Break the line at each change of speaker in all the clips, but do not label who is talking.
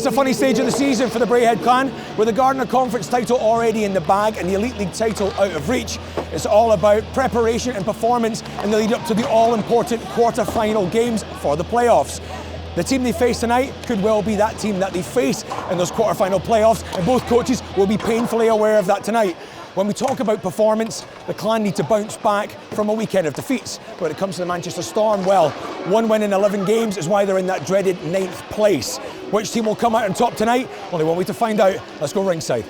a funny stage of the season for the Braehead clan. With the Gardner Conference title already in the bag and the Elite League title out of reach, it's all about preparation and performance in the lead up to the all-important quarter-final games for the playoffs. The team they face tonight could well be that team that they face in those quarter-final playoffs, and both coaches will be painfully aware of that tonight. When we talk about performance, the clan need to bounce back from a weekend of defeats. When it comes to the Manchester Storm, well, 1 win in 11 games is why they're in that dreaded 9th place. Which team will come out on top tonight? Only one way to find out. Let's go ringside.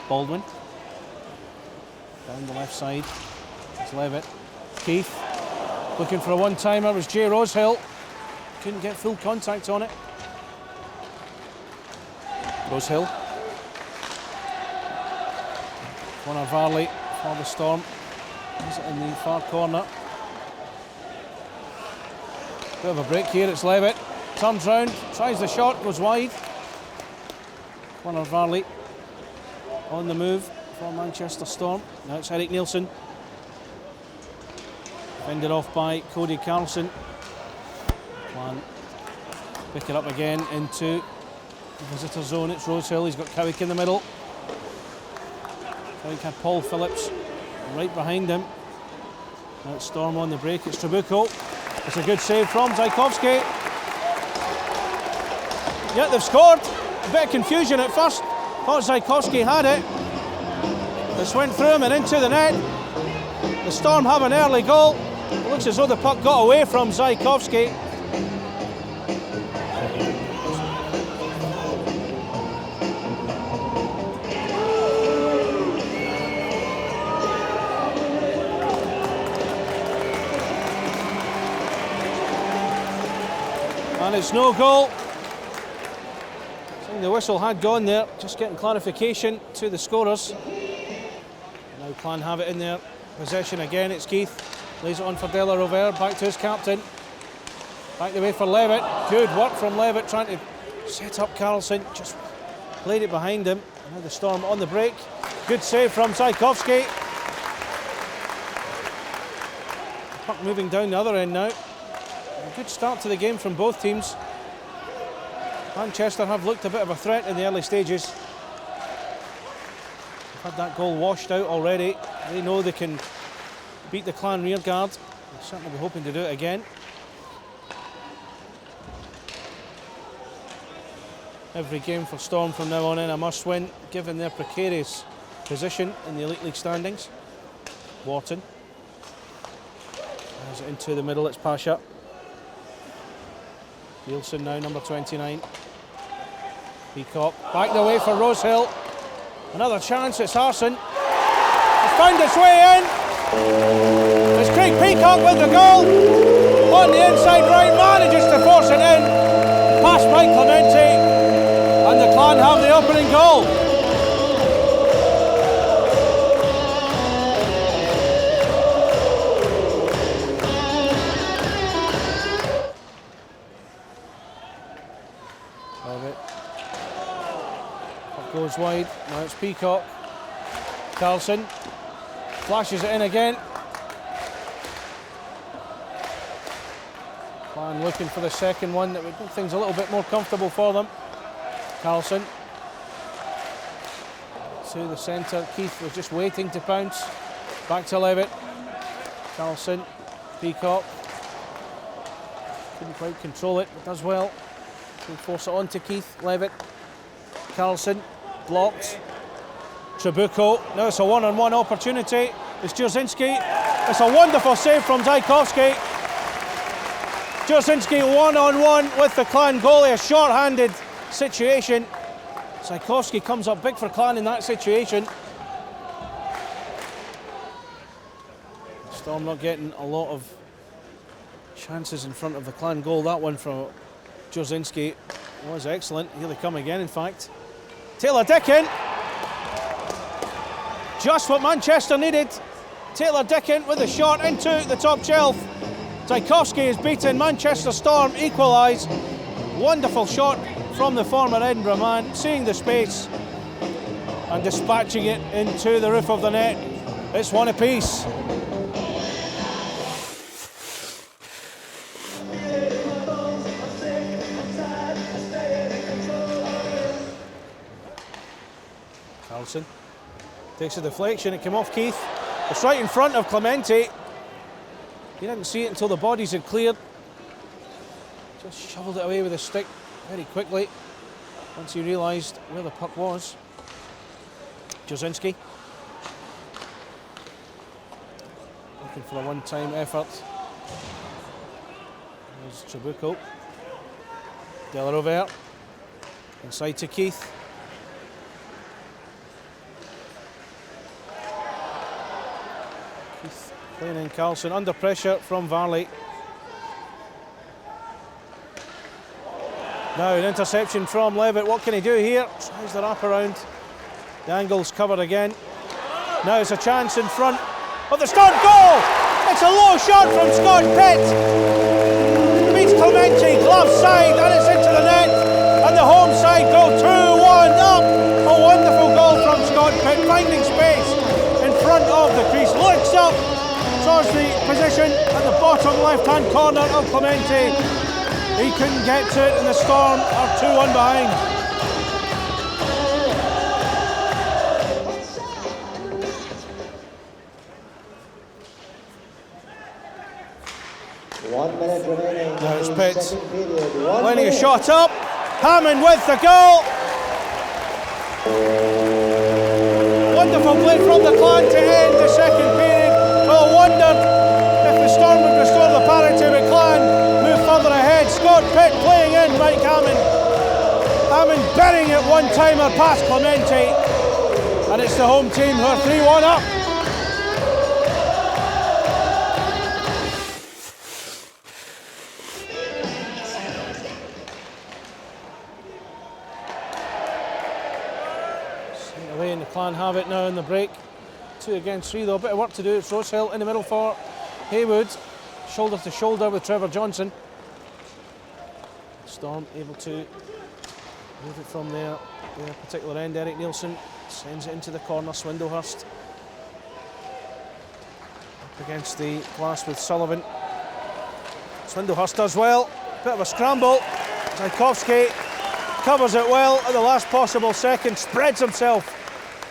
Baldwin. Down the left side. It's Levitt. Keith. Looking for a one-timer was Jay Rosehill. Couldn't get full contact on it. Rosehill. Connor Varley for the Storm. Is it in the far corner? Bit of a break here, it's Levitt. Turns round, tries the shot, goes wide. Connor Varley on the move for Manchester Storm. Now it's Eric Nielsen. Fended off by Cody Carlson. Plan. Pick it up again into the visitor zone. It's Rosehill. He's got Cowick in the middle. Cowick had Paul Phillips right behind him. Now it's Storm on the break. It's Trabucco. It's a good save from Zajkowski. Yeah, they've scored. A bit of confusion at first. Thought Zajkowski had it. This went through him and into the net. The Storm have an early goal. It looks as though the puck got away from Zajkowski. And it's no goal. I think the whistle had gone there. Just getting clarification to the scorers. Now Clan have it in their possession again. It's Keith. Lays it on for De La Rovere. Back to his captain. Back the way for Levitt. Good work from Levitt trying to set up Carlson. Just played it behind him. Now the Storm on the break. Good save from Zajkowski. Puck moving down the other end now. A good start to the game from both teams. Manchester have looked a bit of a threat in the early stages. They've had that goal washed out already. They know they can beat the Clan rearguard. They'll certainly be hoping to do it again. Every game for Storm from now on in a must-win, given their precarious position in the Elite League standings. Wharton. Has it into the middle, it's Pacha. Nielsen now, number 29. Peacock, back the way for Rosehill. Another chance, it's Harson. It's found its way in. It's Craig Peacock with the goal. On the inside right, manages to force it in. Past Mike Clemente. And the Clan have the opening goal. Goes wide, now it's Peacock. Carlson flashes it in again. Clan looking for the second one that would make things a little bit more comfortable for them. Carlson to the centre. Keith was just waiting to pounce. Back to Levitt. Carlson, Peacock. Couldn't quite control it, but does well. He'll force it on to Keith. Levitt. Carlson. Blocked. Trabucco. Now it's a one-on-one opportunity. It's Dzuirzynski. It's a wonderful save from Zajkowski. Dzuirzynski one-on-one with the Clan goalie. A short-handed situation. Zajkowski comes up big for Clan in that situation. Storm not getting a lot of chances in front of the Clan goal. That one from Dzuirzynski was excellent. Here they come again, in fact. Taylor Dickin, just what Manchester needed. Taylor Dickin with a shot into the top shelf. Zajkowski has beaten Manchester Storm, equalise. Wonderful shot from the former Edinburgh man, seeing the space and dispatching it into the roof of the net. It's one apiece. Carlson takes a deflection, it came off Keith. It's right in front of Clemente. He didn't see it until the bodies had cleared. Just shoveled it away with a stick very quickly once he realised where the puck was. Dzuirzynski looking for a one-time effort. There's Trabucco. Delarover inside to Keith. Keith playing in Carlson under pressure from Varley. Now an interception from Levitt. What can he do here? Tries the wrap around. The angle's covered again. Now it's a chance in front of the Scott goal. It's a low shot from Scott Pitt. Beats Clemente, glove side, and it's into the net. And the home side go 2-1 up. A wonderful goal from Scott Pitt, finding space in front of the crease. Looks up towards the position at the bottom left-hand corner of Clemente. He couldn't get to it, and the Storm are 2-1 behind. Now it's Pitts. Lining a shot up. Hammond with the goal. Wonderful play from the Clan to end the second period. Well, I wondered if the Storm would restore the parity, but Clan move further ahead. Scott Pitt playing in Mike Hammond. Hammond burying it one-timer past Clemente. And it's the home team who are 3-1 up. Away and the Clan have it now in the break. 2 against 3 though, a bit of work to do. It's Rosehill in the middle for Haywood. Shoulder to shoulder with Trevor Johnson. Storm able to move it from there. The particular end, Eric Nielsen sends it into the corner. Swindlehurst up against the glass with Sullivan. Swindlehurst does well. Bit of a scramble. Zajkowski covers it well at the last possible second. Spreads himself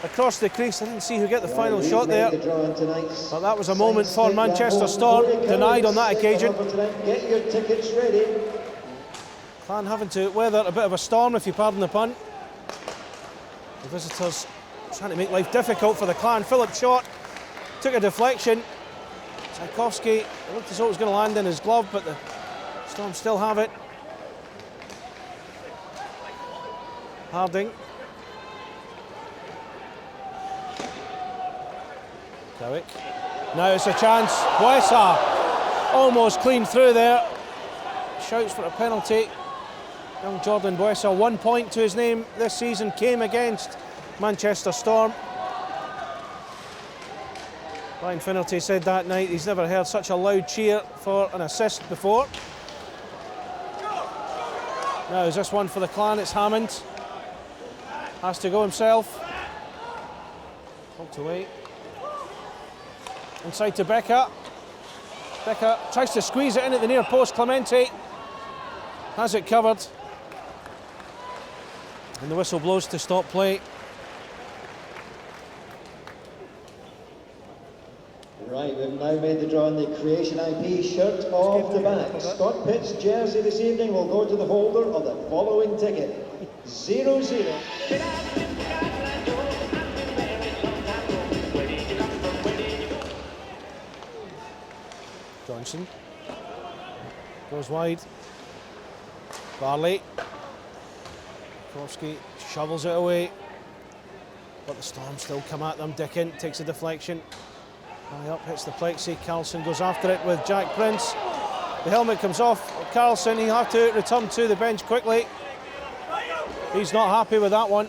across the crease. I didn't see who get the final shot there, but that was a moment for Manchester Storm, denied on that occasion.
Get your tickets ready.
Clan having to weather a bit of a storm, if you pardon the pun. The visitors trying to make life difficult for the Clan. Philip shot, took a deflection. Zajkowski, it looked as though it was going to land in his glove, but the Storm still have it. Harding. Cowick. Now it's a chance. Boesa almost clean through there. Shouts for a penalty. Young Jordan Boesa, 1 point to his name this season, came against Manchester Storm. Brian Finnerty said that night he's never heard such a loud cheer for an assist before. Now is this one for the Clan? It's Hammond. Has to go himself. Poked away. Inside to Becker. Becker tries to squeeze it in at the near post. Clemente has it covered. And the whistle blows to stop play.
Right, we've now made the draw on the Creation IP shirt of the back. Scott Pitt's jersey this evening will go to the holder of the following ticket. 0-0.
Johnson goes wide. Barley. Kowski shovels it away, but the Storm still come at them. Dickin takes a deflection. High up, hits the plexi. Carlson goes after it with Jack Prince. The helmet comes off Carlson. He'll have to return to the bench quickly. He's not happy with that one.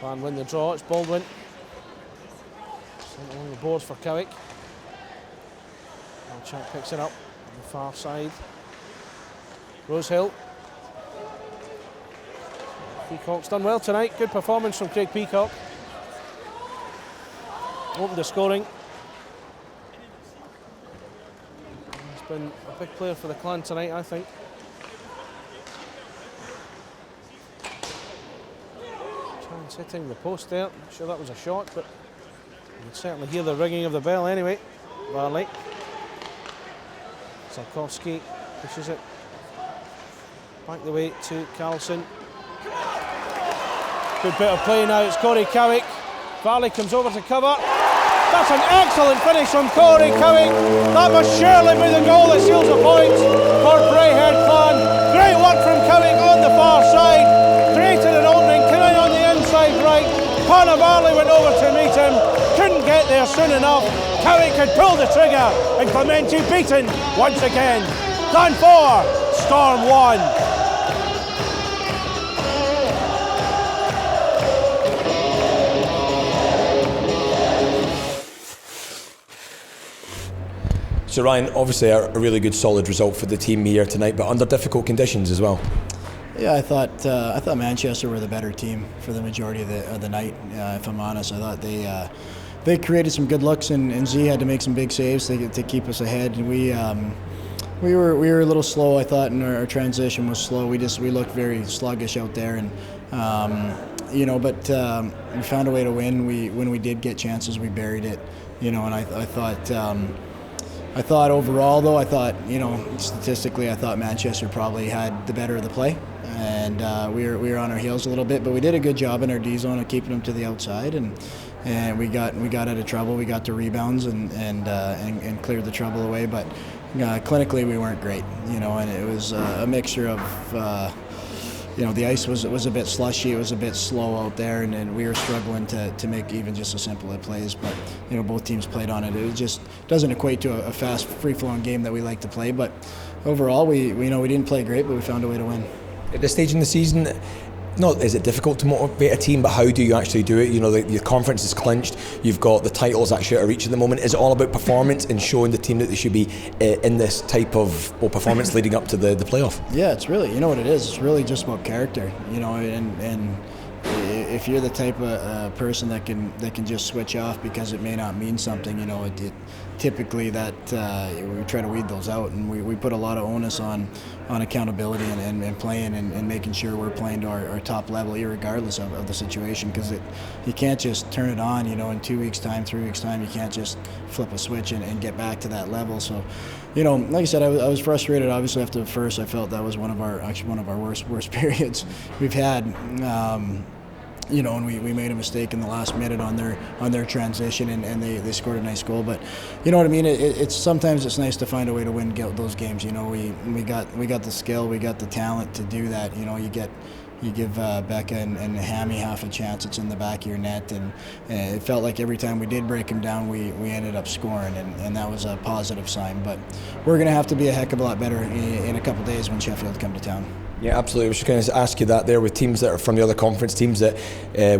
Clan win the draw. It's Baldwin. Sent along the boards for Cowick. Chuck picks it up on the far side. Rosehill. Peacock's done well tonight. Good performance from Craig Peacock. Opened the scoring. He's been a big player for the Clan tonight, I think. Chance hitting the post there. Not sure that was a shot, but you can certainly hear the ringing of the bell anyway. Varley. Zajkowski pushes it back the way to Carlson. Good bit of play now. It's Corey Cowick. Varley comes over to cover. That's an excellent finish from Corey Cowick. That must surely be the goal that seals the points for Braehead Clan. Great work from Cowick on the far side. Created an opening, came in on the inside right. Connor Varley went over to meet him. Couldn't get there soon enough. Cowick had pulled the trigger and Clemente beaten once again. Clan 4, Storm 1.
So Ryan, obviously a really good solid result for the team here tonight, but under difficult conditions as well.
Yeah, I thought Manchester were the better team for the majority of the night. If I'm honest, I thought they created some good looks, and Z had to make some big saves to keep us ahead. And we were a little slow. I thought, and our transition was slow. We looked very sluggish out there, and but we found a way to win. When we did get chances, we buried it. And I thought overall, though, statistically, I thought Manchester probably had the better of the play, and we were on our heels a little bit, but we did a good job in our D zone of keeping them to the outside, and we got out of trouble. We got to rebounds and cleared the trouble away, but clinically we weren't great, and it was a mixture of. The ice was a bit slushy, it was a bit slow out there, and we were struggling to make even just a simple plays, but both teams played on it. It just doesn't equate to a fast, free-flowing game that we like to play, but overall we didn't play great, but we found a way to win.
At this stage in the season, not is it difficult to motivate a team, but how do you actually do it? The conference is clinched, you've got the titles actually out of reach at the moment. Is it all about performance and showing the team that they should be in this type of performance leading up to the playoff?
Yeah, it's really, what it is, it's really just about character, and if you're the type of person that can just switch off because it may not mean something, typically that we try to weed those out, and we put a lot of onus on accountability and playing and making sure we're playing to our top level, irregardless of the situation, because you can't just turn it on, in 2 weeks' time, 3 weeks' time, you can't just flip a switch and get back to that level. So, like I said, I was frustrated. Obviously, after the first, I felt that was one of our worst periods we've had. And we made a mistake in the last minute on their transition, and they scored a nice goal. But you know what I mean? It's sometimes it's nice to find a way to win those games. We got the skill, we got the talent to do that. You give Becca and Hammy half a chance, it's in the back of your net, and it felt like every time we did break them down, we ended up scoring, and that was a positive sign. But we're going to have to be a heck of a lot better in a couple of days when Sheffield come to town.
Yeah, absolutely. I was just going to ask you that there with teams that are from the other conference, teams that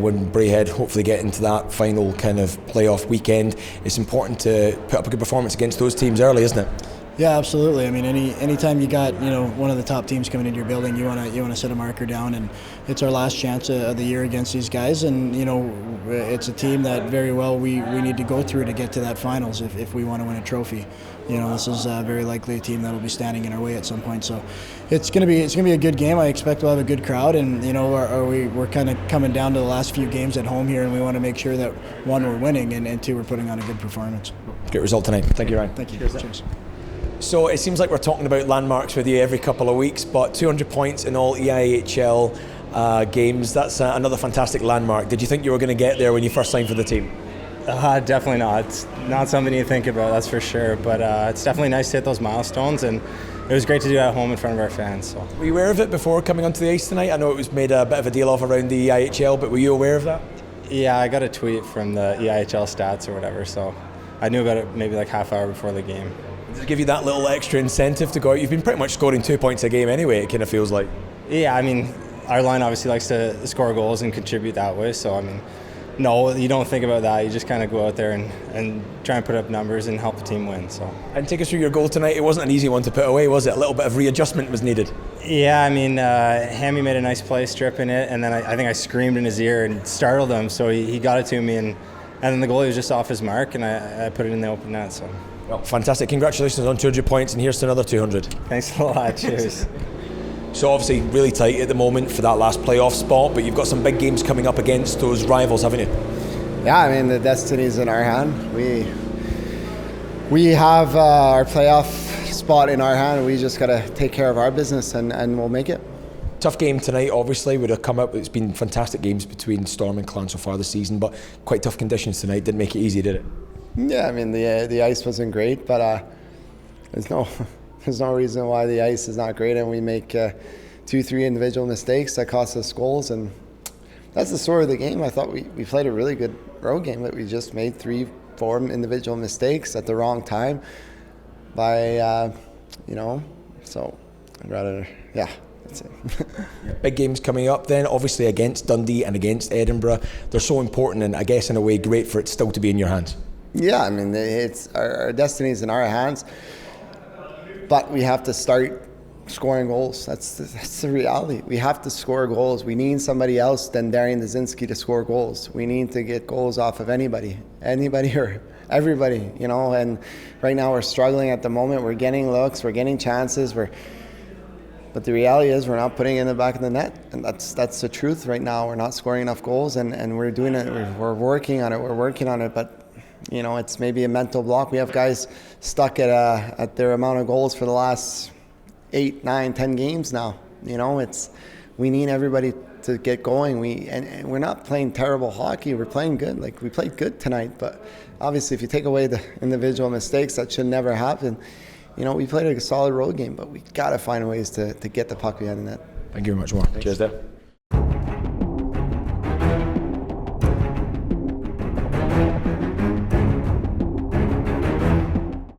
when Braehead hopefully get into that final kind of playoff weekend, it's important to put up a good performance against those teams early, isn't it?
Yeah, absolutely. I mean, anytime you got one of the top teams coming into your building, you want to set a marker down, and it's our last chance of the year against these guys, and it's a team that very well we need to go through to get to that finals if we want to win a trophy. This is very likely a team that will be standing in our way at some point. So it's going to be a good game. I expect we'll have a good crowd, and we're kind of coming down to the last few games at home here, and we want to make sure that one, we're winning, and two, we're putting on a good performance.
Great result tonight. Thank you, Ryan.
Thank you. Cheers.
So it seems like we're talking about landmarks with you every couple of weeks, but 200 points in all EIHL games, that's another fantastic landmark. Did you think you were going to get there when you first signed for the team?
Definitely not. It's not something you think about, that's for sure, but it's definitely nice to hit those milestones, and it was great to do it at home in front of our fans. So. Were
you aware of it before coming onto the ice tonight? I know it was made a bit of a deal of around the EIHL, but were you aware of that?
Yeah, I got a tweet from the EIHL stats or whatever, so I knew about it maybe like half hour before the game.
Does it give you that little extra incentive to go out? You've been pretty much scoring 2 points a game anyway, it kind of feels like.
Yeah, I mean, our line obviously likes to score goals and contribute that way, so I mean, no, you don't think about that. You just kind of go out there and try and put up numbers and help the team win. So.
And take us through your goal tonight. It wasn't an easy one to put away, was it? A little bit of readjustment was needed.
Yeah, I mean, Hammy made a nice play stripping it, and then I think I screamed in his ear and startled him, so he got it to me, and then the goalie was just off his mark, and I put it in the open net. So.
Well, fantastic. Congratulations on 200 points, and here's to another 200.
Thanks a lot. Cheers.
So obviously really tight at the moment for that last playoff spot, but you've got some big games coming up against those rivals, haven't you?
Yeah, I mean, the destiny's in our hand. We have our playoff spot in our hand. We just got to take care of our business and we'll make it.
Tough game tonight, obviously, would have come up. It's been fantastic games between Storm and Clan so far this season, but quite tough conditions tonight. Didn't make it easy, did it?
Yeah, I mean, the ice wasn't great, but there's no reason why the ice is not great, and we make 2-3 individual mistakes that cost us goals, and that's the story of the game. I thought we played a really good road game, but we just made 3-4 individual mistakes at the wrong time by, so I'd rather, yeah. That's it.
Big games coming up then, obviously against Dundee and against Edinburgh. They're so important, and I guess in a way great for it still to be in your hands.
Yeah, I mean, it's our destiny's in our hands, but we have to start scoring goals. That's the reality. We have to score goals. We need somebody else than Darian Dzuirzynski to score goals. We need to get goals off of anybody or everybody, and right now we're struggling at the moment. We're getting looks, we're getting chances, but the reality is we're not putting it in the back of the net, and that's the truth right now. We're not scoring enough goals, and we're doing it. We're working on it, but it's maybe a mental block. We have guys stuck at their amount of goals for the last 8, 9, 10 games now. We need everybody to get going. And we're not playing terrible hockey. We're playing good. Like, we played good tonight, but obviously if you take away the individual mistakes, that should never happen. We played a solid road game, but we got to find ways to get the puck behind the net.
Thank you very much, Omar. Cheers there.